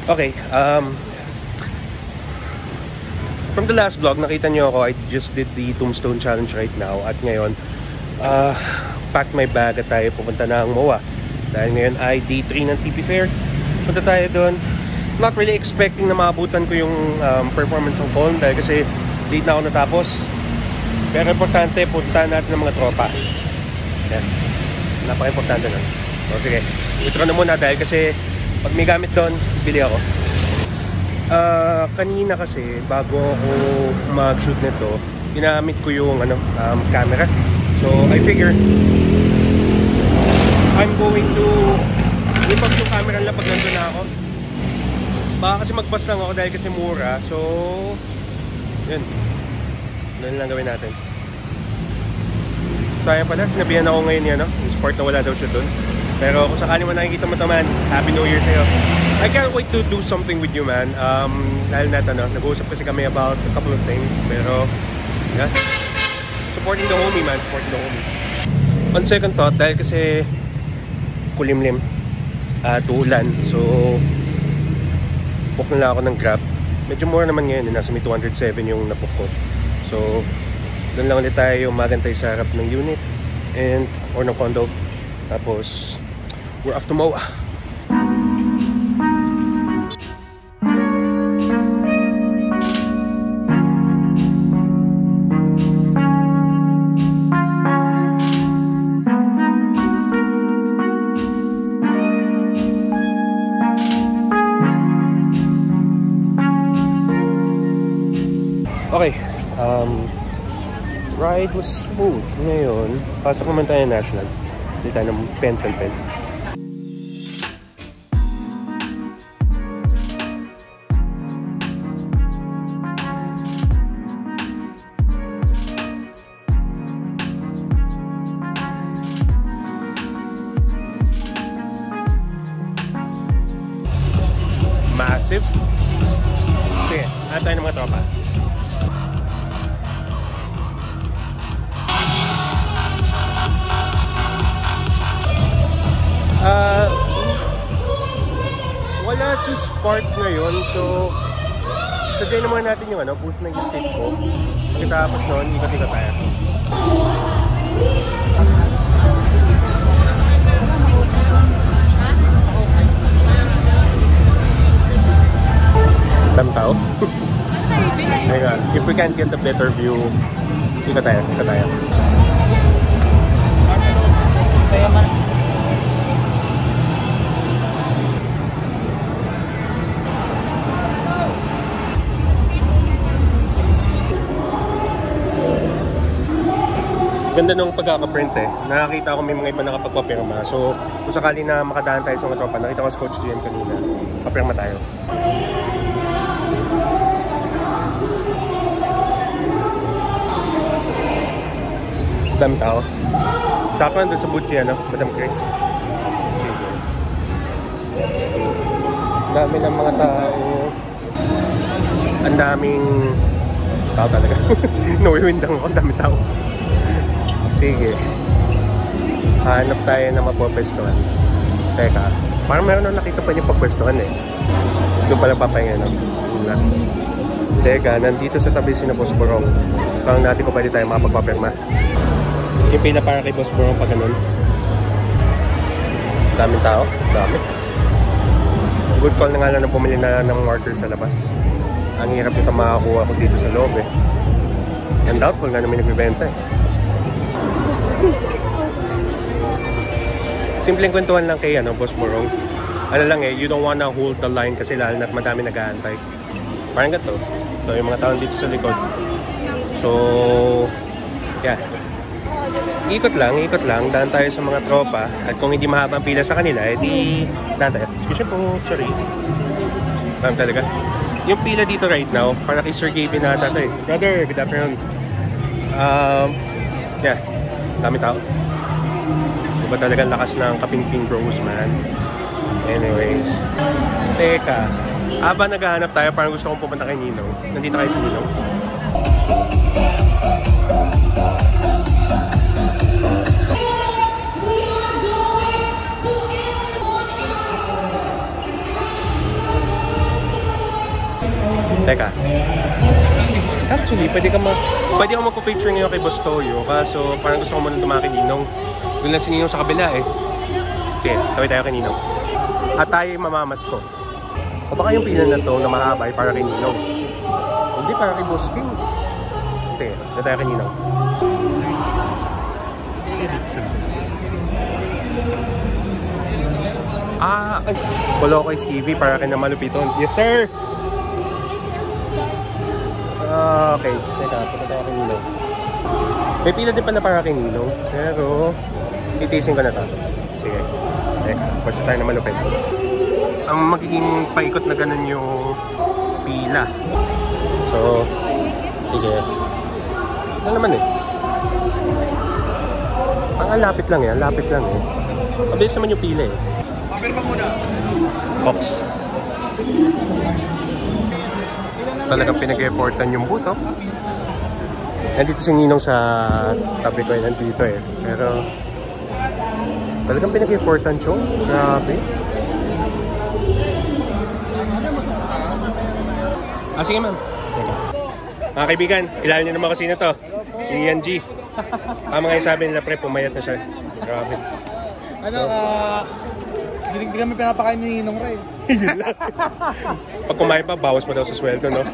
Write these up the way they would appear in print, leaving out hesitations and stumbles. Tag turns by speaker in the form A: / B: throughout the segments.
A: Okay, from the last vlog, nakita nyo ako, I just did the Tombstone Challenge right now. At ngayon, packed my bag at tayo pupunta ng MOA. Dahil ngayon ay day 3 ng TP Fair. Punta tayo doon. Not really expecting na maabutan ko yung performance ng Colm dahil kasi late na ako natapos. Pero importante, puntahan natin ng mga tropa. Yan. Napaka-importante nun. So sige, withdraw na muna dahil kasi pag may gamit doon, bili ako. Kanina kasi, bago ako mag-shoot nito, ginamit ko yung camera. So, I figure I'm going to ipag yung camera lang pag nandun na ako. Baka kasi mag-bus lang ako dahil kasi mura. So, yun. Doon lang gawin natin. Sayang pala, sinabihan ako ngayon yan, no? Yung sport na wala daw siya doon. Pero kung sakali mo nakikita mo ito, man, Happy New Year sa'yo. I can't wait to do something with you, man. Dahil nag-uusap kasi kami about a couple of things. Pero, yeah. Supporting the homie, man. Supporting the homie. On second thought, dahil kasi kulimlim at uulan. So, book na lang ako ng Grab. Medyo mura naman ngayon. Nasa may 207 yung nabook ko. So, doon lang ulit tayo magantay sa harap ng unit or ng condo. Tapos, we're off to MOA. Okay, ride was smooth. Ngayon, pasok naman tayo ng National. Hindi tayo ng Pentel Pen. Massive. Sige, ano tayo ng mga tropa? Wala si Spark ngayon, so sabihin naman natin yung booth ng tip ko. Pagkatapos noon, ikot-ikot tayo. Dami tao. If we can't get a better view, ikot tayo, ikot tayo. Ganda nung pagkakaprint eh. Nakakita ko may mga iba nakapagpapirma. So, kung sakali na makadaan tayo sa mga tropa, nakita ko sa Coach GM kanina, papirma tayo. Dami tao. Sakto nandun sa booth siya, Madam Chris. Dami ng mga tao. Ang daming tao talaga. Nawiwindang ako, ang dami tao. Sige. Hanap tayo na mapopwestuhan. Teka, parang meron na nakita pa niyo pagpwestuhan eh. Doon pala papahinga, Wala. Teka, nandito sa tabi si na Boss Borong. Parang natin ko pwede tayo makapagpapirma. Yung pila para kay Boss Borong pa ganun. Daming tao. Dami. Good call na nga lang na pumili na ng marker sa labas. Ang hirap nito makakuha ko dito sa loob eh. And doubtful nga namin nagbibenta eh. Simpleng kwentuhan lang kay Boss Borong. Ano lang eh, you don't wanna hold the line kasi lalo na't madami nag-aantay. Parang ganito. Ito yung mga tao dito sa likod. So, yeah. Ikot lang, daan tayo sa mga tropa. At kung hindi mahabang pila sa kanila, edi daan tayo. Excuse me po, sorry. Parang talaga. Yung pila dito right now, para kay Sir Gabe nata ito eh. Brother, good afternoon. Yeah. Dami tao. Diba talagang lakas ng Kapingping Bros, man. Anyways. Teka. Aba naghahanap tayo, parang gusto kong pupunta kay Ninong. Nandito kayo sa Ninong. Teka. Actually, pwede ka magpa-picture ngayon kay Boss Toyo. Kaso parang gusto ko muna dumaki Ninong. Doon lang si Ninong sa kabila eh. Sige, kawin tayo kay Ninong. At tayo mamamas ko. O baka yung pila na to na mahaba ay para kay Ninong. Hindi, para kay Boss King. Sige, na tayo kay Ninong. Ay, follow kay Stevie para kay na malupiton. Yes, sir! Okay, teka, punta tayo kay Ninong. May pila din pala para kay Ninong, pero itisin ko na ito. Sige, teka, basta tayo na malupit. Ang magiging paikot na ganun yung pila. So, sige. Ano naman eh. Lapit lang yan, lapit lang eh. Mabilis naman yung pila eh.
B: Papirma muna.
A: Box. Talagang pinag-effortan yung booth, oh. Nandito si Ninong sa tabi ko, nandito eh. Pero talagang pinag-effortan siya. Grabe. Sige ma'am. Mga kaibigan, kilala niyo naman kasi na to. Si Ian G. Mga sabi nila pre, pumayat na siya. Grabe.
B: Hindi kami pinapakain ni Ninong Ray.
A: Pag kumain pa, bawas pa daw sa sweldo, no?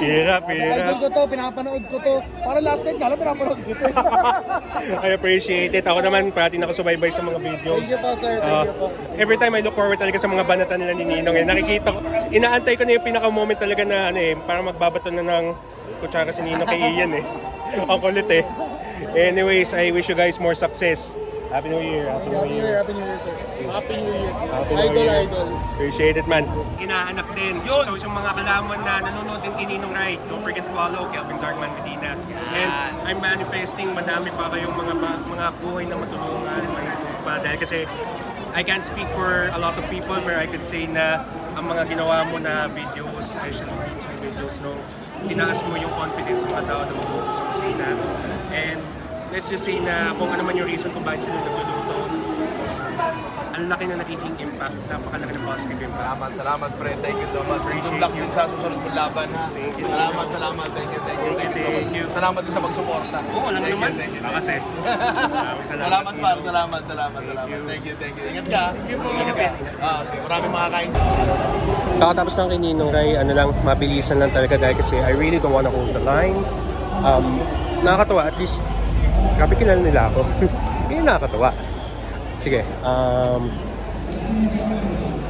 A: Hirap.
B: Idol ko to, pinapanood ko to. Para last night nga lang, pinapanood ko to.
A: I appreciate it. Ako naman, parati nakasubaybay sa mga videos.
B: Thank you po, sir. Thank you po.
A: Every time I look forward talaga sa mga banatan nila ni Ninong. Nakikita ko, inaantay ko na yung pinaka-moment talaga na parang magbabato na ng kutsara si Ninong kay Ian eh. Ang kulit eh. Anyways, I wish you guys more success. Happy New Year.
B: Happy New Year, sir. Happy New Year.
A: Happy New Year.
B: Idol.
A: Appreciate it, man. Inaanak din. Yun! So, yung mga kalaman na nanonood din kay Ninong Rai, don't forget to follow Kelvin Zarkman Medina. And I'm manifesting madami pa kayong mga buhay na matulungan. Dahil kasi I can't speak for a lot of people, but I could say na ang mga ginawa mo na videos, especially teaching videos, no, tinaas mo yung confidence ng mga tao na mag-focus sa kusina. And let's just say na kung ano man yung reason kung bakit sila nagluluto, ang laki na nagiging impact, napakalaki ng positive impact.
B: Salamat pre, thank you so much. Good luck din sa susunod mong laban. Salamat, thank you. Salamat din sa pagsuporta.
A: Oo, alam naman. Kasi.
B: Salamat par, salamat. Thank you. Ingat ka. Ingat ka. Sige, maraming makakain.
A: Kakatapos lang kay Ninong Rai, mabilisan lang talaga dahil kasi I really don't wanna hold the line. Nakakatawa, at least grabe kilala nila ako. Yun nakakatawa. Sige,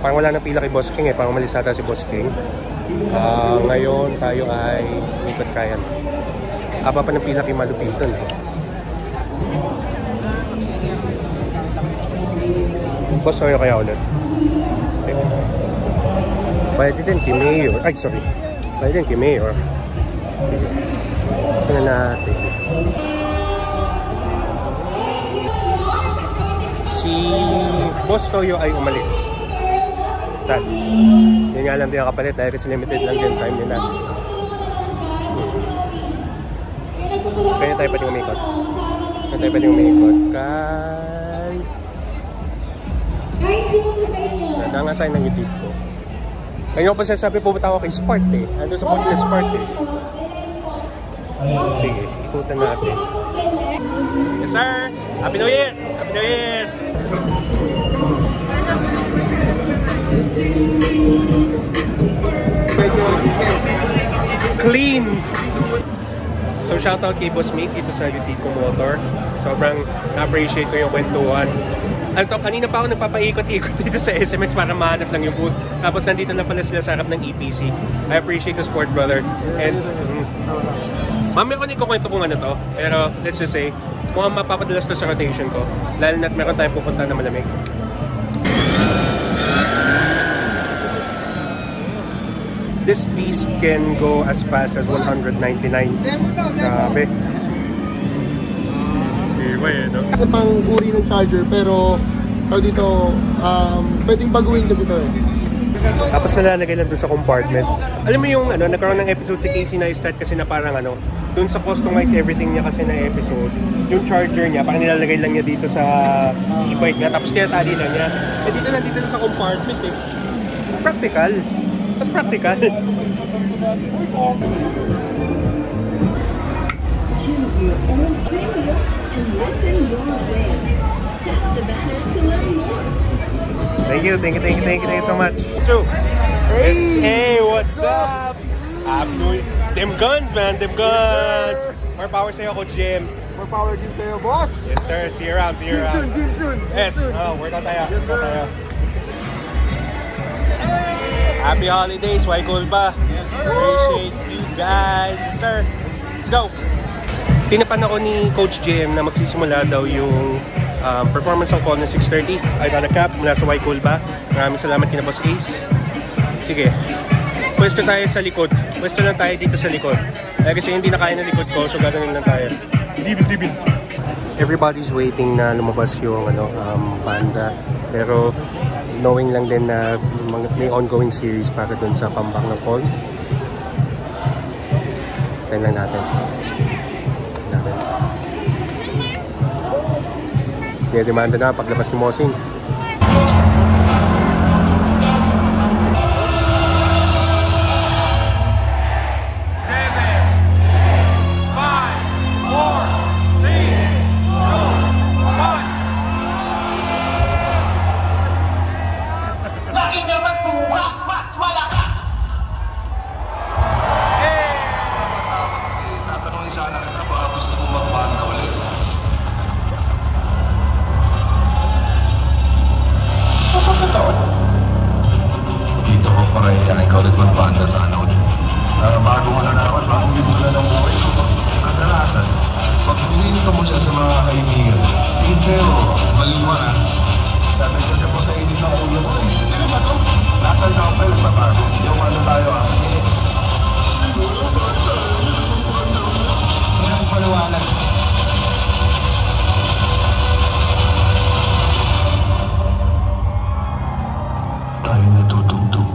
A: parang wala nang pila kay Boss King eh, parang umalis ata si Boss King. Ngayon tayo ay ikot kaya. Aba pa ng pila kay Malupiton eh. Boss Toyo kaya ulit. Okay. Pwede din kay Mayor. Ay, sorry. Pwede din kay Mayor. Sige. Tingnan natin. Si Boss Toyo ay umalis. Sad. Yun nga lang din ang kapalit dahil kasi limited lang din time nila. Kaya tayo pwedeng umikot. Nadangan tayo ng YouTube ko. Ngayon pa sasabi pumunta ako kay Spart eh. Ando sa point na Spart eh. Sige, ikutan natin. Yes sir! Happy New Year! Happy New Year! Clean! So shoutout kay Boss Mate dito sa Lutito Motor. Sobrang na-appreciate ko yung kwentuhan. Kanina pa ako nagpapaikot-ikot dito sa SMX para mahanap lang yung booth. Tapos nandito lang pala sila sa harap ng EPC. I appreciate the support, brother. And mamaya ko ikukwento kung ano to. Pero let's just say, mukhang mapapadalas to sa rotation ko. Lalo na't meron tayong pupunta na malamig. This piece can go as fast as 199. Grabe.
C: Kasi pang uri ng charger pero dito pwedeng baguhin kasi ito eh.
A: Tapos nalalagay lang doon sa compartment. Alam mo yung nagkaroon ng episode si Casey Neistat kasi na parang doon sa customize everything niya kasi na episode, yung charger niya parang nilalagay lang niya dito sa e-bike niya tapos tinatali lang niya. Dito na sa compartment eh. Practical. Mas practical.
D: Choose your own premium and listen your way. Tap the banner to learn more.
A: Thank you so much. True. Hey, what's up? Them guns, man, them guns. More power sa'yo, Coach Jim.
C: More power din sa'yo, boss.
A: Yes, sir. See you around.
C: Gym soon.
A: Yes. Oh, workout tayo.
C: Yes, sir.
A: Happy holidays. Why cool ba?
C: Yes, sir.
A: Appreciate you guys. Yes, sir. Let's go. Tinapan ako ni Coach Jim na magsisimula daw yung performance ng call ng 6:30. I got a cap mula sa Why Cool ba? Maraming salamat kina Boss Ace. Sige. Pwesto tayo sa likod. Pwesto lang tayo dito sa likod. Kasi hindi na kaya ng likod ko, so gagawin lang tayo. Dibil. Everybody's waiting na lumabas yung banda. Pero knowing lang din na may ongoing series para dun sa comeback ng call. Tayo lang natin. Kaya demanda na paglabas ni Mosing.
E: Dito ko pare, ikaw ulit magbanda sana ulit. Bagong bagong yun mo na ng buhay ko. Kadalasan, pag kuninto mo siya sa mga kaibigan, tingin sa'yo, baliwa na. Sabi ko niya po sa init ng ulo ko eh. Sino ba to? Lahat ng tao pa yung babago. Yung tayo Kaya ang paliwanag. Tayo natutugtog.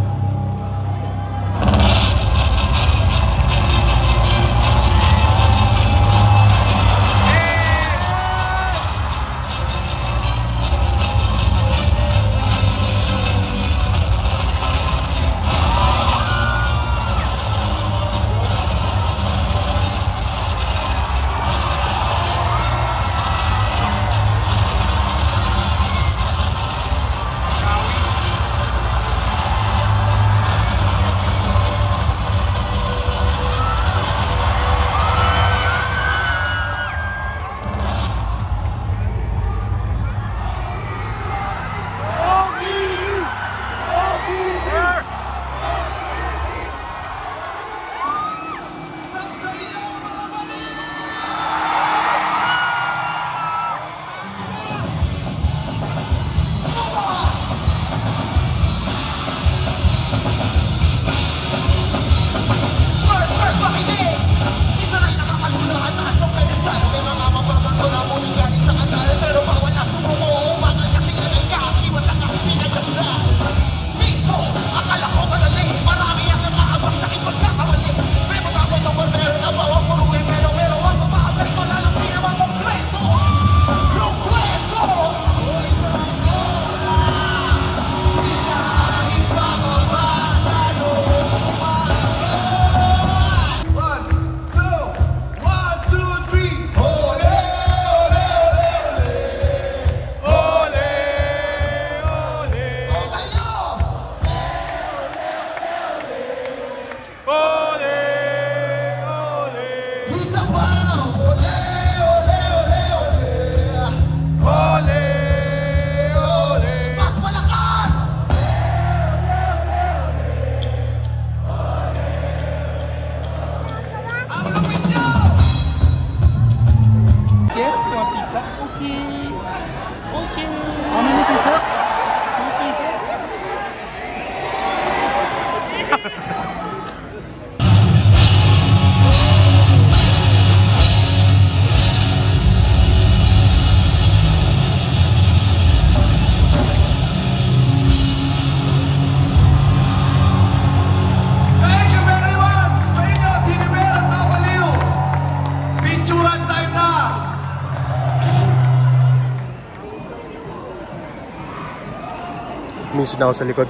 A: Minsan ako sa likod.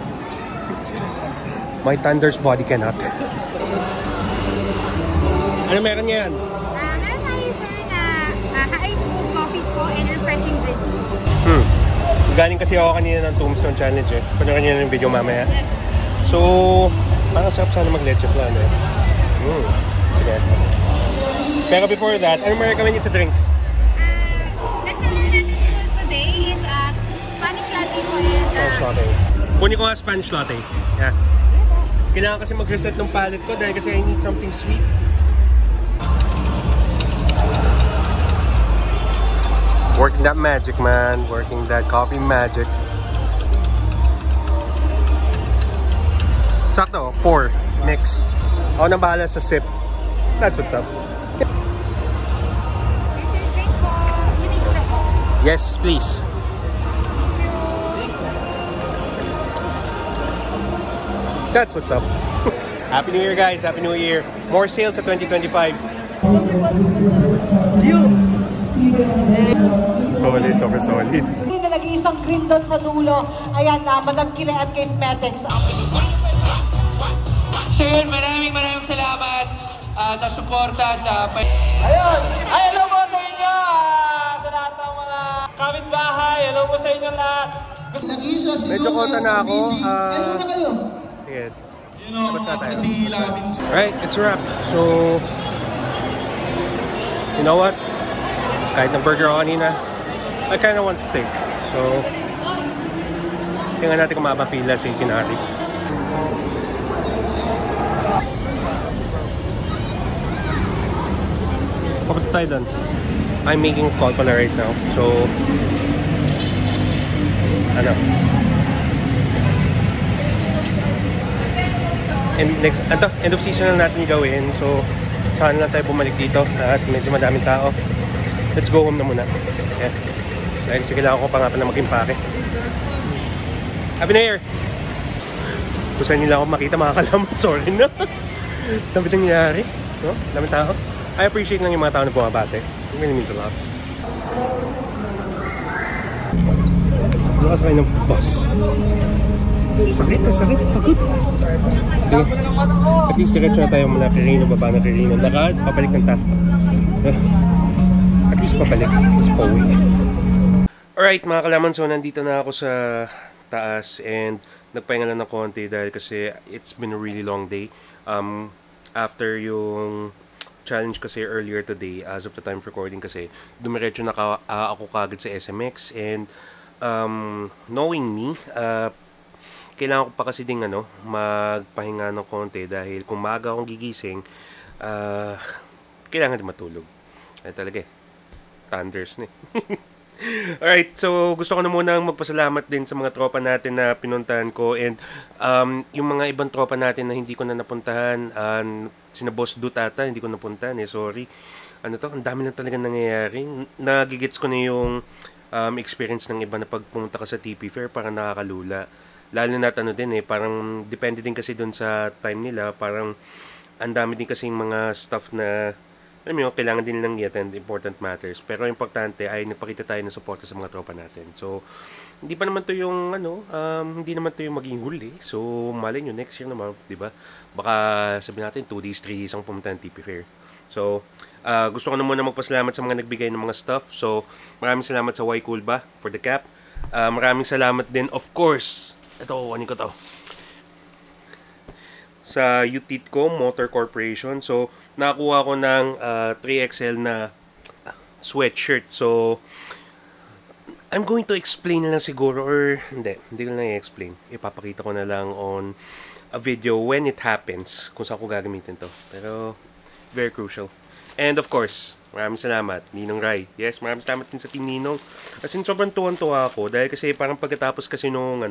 A: My Thunder's body cannot. Ano meron yan?
F: Meron tayo sir na ka-ice coffees po and refreshing drinks.
A: Galing kasi ako kanina ng Tombstone Challenge eh. Panoorin niyo yung video mamaya. So, parang sarap sana mag-leche flan eh. Sige. Pero before that, ano ma-recommend niyo sa drinks?
F: Next na natin today is Spanish latte po and
A: Spanish latte. Kunin ko nga Spanish latte. Yeah. Kailangan kasi mag-reset ng palate ko dahil kasi I need something sweet. Working that magic, man. Working that coffee magic. Sakto, 4. Mix. Ako nang bahala sa sip. That's what's up. Yes, please. That's what's up. Happy New Year, guys. Happy New Year. More sales sa 2025. Solid, super solid.
G: Hindi na nag-iisang green dot sa dulo. Ayan na, Madam Kire at Cosmetics.
H: Sir, maraming salamat sa suporta sa... Ayun! Ay, hello po sa inyo! Sa lahat ng mga kapitbahay, hello po sa inyo lahat!
A: Medyo kota na ako. Sige. Tapos na tayo. Alright, it's a wrap. So, you know what? Kahit na burger ako kanina, I kinda want steak. So, tingnan natin kung mapapila si Kinari. Papunta tayo doon. I'm making a call pala right now. So, ano? End of season na natin gawin. So, saan lang tayo bumalik dito at medyo madaming tao. Let's go home na muna. Yeah. Dahil kasi kailangan ko pa nga pala mag-impake. Happy New Year! Kung saan nila ako makita mga kalaman, sorry na. Dami nangyayari. No? Dami tao. I appreciate lang yung mga tao na bumabate. It really means a lot. Lakas kayo ng bus. Sakit na sakit. Pagod. Sige. At least diretso na tayo mula Quirino, baba na Quirino. Lakad, papalik ng Taft. At least papalik. At least pauwi. Alright mga kalaman, so nandito na ako sa taas and nagpahinga lang ng konti dahil kasi it's been a really long day. After yung challenge kasi earlier today, as of the time of recording kasi, dumiretso na ako kagad sa SMX and knowing me, kailangan ko pa kasi ding magpahinga ng konti dahil kung maaga akong gigising, kailangan din matulog. Ay talaga eh. Thunders na eh. Alright, so gusto ko na munang magpasalamat din sa mga tropa natin na pinuntahan ko and yung mga ibang tropa natin na hindi ko na napuntahan, sina Boss Dutata, hindi ko napuntahan eh, sorry. Ano to, ang dami na talaga nangyayari. Nagigits ko na yung experience ng iba na pagpunta ka sa TP Fair, parang nakakalula. Lalo na din eh, parang depende din kasi dun sa time nila, parang ang dami din kasi yung mga stuff na alam mo, kailangan din lang i-attend important matters. Pero importante ay nagpakita tayo ng suporta sa mga tropa natin. So, hindi pa naman to yung hindi naman to yung maging huli. So, malay nyo, next year naman, di ba? Baka sabihin natin 2 days, 3 days ang pumunta ng TP Fair. So, gusto ko na muna magpasalamat sa mga nagbigay ng mga stuff. So, maraming salamat sa Y Coolba for the cap. Maraming salamat din, of course. Ito, kukunin ko to. Sa UTITCO Motor Corporation. So, nakakuha ko ng 3XL na sweatshirt. So, I'm going to explain na lang siguro or hindi ko na i-explain. Ipapakita ko na lang on a video when it happens kung saan ko gagamitin to. Pero, very crucial. And of course, maraming salamat, Ninong Rai. Yes, maraming salamat din sa Team Ninong. As in, sobrang tuwan-tuwa ako dahil kasi parang pagkatapos kasi nung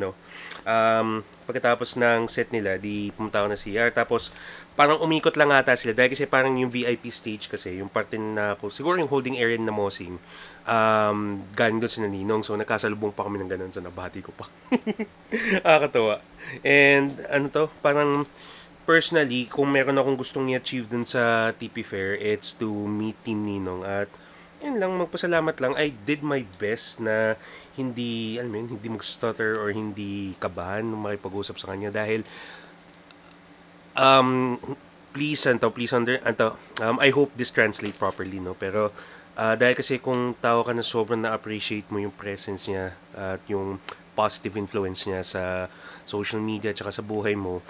A: pagkatapos ng set nila, di pumunta ako na CR. Tapos, parang umikot lang ata sila dahil kasi parang yung VIP stage kasi, yung parte na ako, siguro yung holding area na Mosing, galing doon si Ninong. So, nakasalubong pa kami ng ganun. So, nabati ko pa. Nakakatawa. And, parang personally, kung meron akong gustong i-achieve dun sa TP Fair, it's to meet Team Ninong. At, yun lang, magpasalamat lang. I did my best na hindi mag-stutter or hindi kabahan nung makipag-usap sa kanya. Dahil, please I hope this translate properly, no, pero dahil kasi kung tao ka na sobrang na-appreciate mo yung presence niya at yung positive influence niya sa social media at sa buhay mo,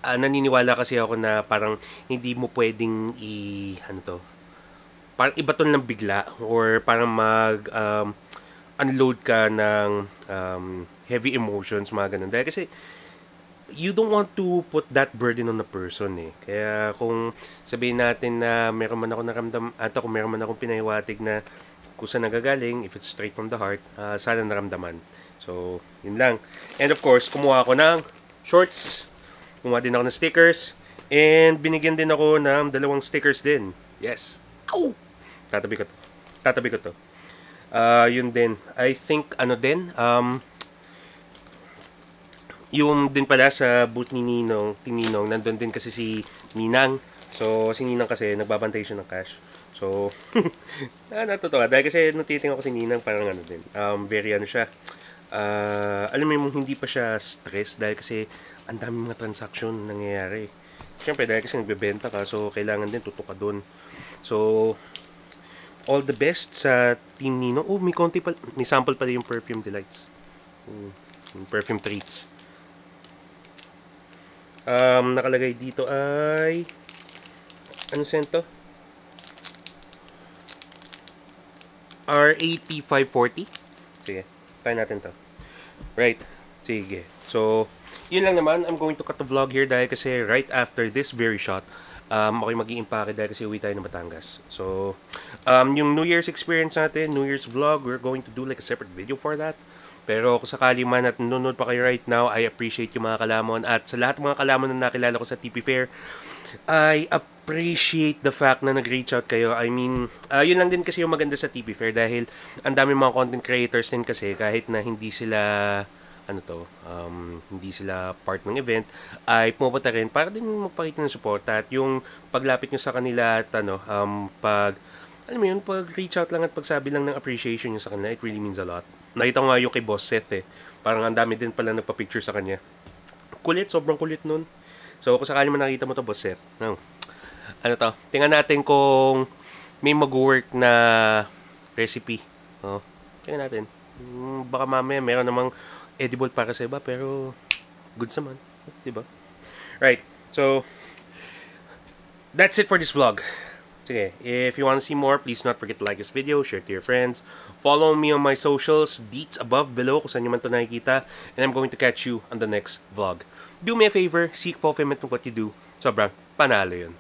A: naniniwala kasi ako na parang hindi mo pwedeng parang ibaton lang bigla or parang unload ka ng heavy emotions, mga ganun. Dahil kasi you don't want to put that burden on a person eh. Kaya kung sabihin natin na meron man ako naramdam at kung meron man akong pinahiwatig na kung saan nagagaling, if it's straight from the heart, sana naramdaman. So, yun lang. And of course, kumuha ako ng shorts, kumuha din ako ng stickers, and binigyan din ako ng 2 stickers din. Yes. Ow! Tatabi ko to. Yun din. I think, yung din pala sa booth ni Ninong, nandun din kasi si Ninang. So, si Ninang kasi, nagbabantay siya ng cash. So, natutuwa. Dahil kasi nung titingnan ko si Ninang, parang very siya. Alam mo yung hindi pa siya stress dahil kasi ang dami mga transaction nangyayari. Siyempre, dahil kasi nagbebenta ka, so kailangan din tutok ka dun. So, all the best sa Team Ninong. Oh, may sample pala yung Perfume Delights. Yung Perfume Treats. Nakalagay dito ay ano scent to? R80-540. Sige, try natin to. Right, sige. So, yun lang naman. I'm going to cut the vlog here dahil kasi right after this very shot, okay mag-i-impake dahil kasi uwi tayo ng Batangas. So, yung New Year's experience natin, New Year's vlog, we're going to do like a separate video for that. Pero kung sakali man at nanonood pa kayo right now, I appreciate yung mga kalamon. At sa lahat ng mga kalamon na nakilala ko sa TP Fair, I appreciate the fact na nag-reach out kayo. I mean, yun lang din kasi yung maganda sa TP Fair dahil ang dami mga content creators din kasi kahit na hindi sila hindi sila part ng event, ay pumupunta rin para din magpakita ng support at yung paglapit nyo sa kanila at pag-reach out lang at pagsabi lang ng appreciation nyo sa kanila, it really means a lot. Nakita ko nga yung kay Boss Seth eh. Parang ang dami din pala nagpa-picture sa kanya. Kulit, sobrang kulit nun. So, kung sakali man nakita mo to, Boss Seth. Tingnan natin kung may mag-work na recipe. Tingnan natin. Baka mamaya meron namang edible para sa iba, pero goods naman. Diba? Right. So, that's it for this vlog. Sige, if you want to see more, please not forget to like this video, share it to your friends. Follow me on my socials, deets above, below, kung saan nyo man ito nakikita. And I'm going to catch you on the next vlog. Do me a favor, seek fulfillment in what you do. Sobrang panalo yun.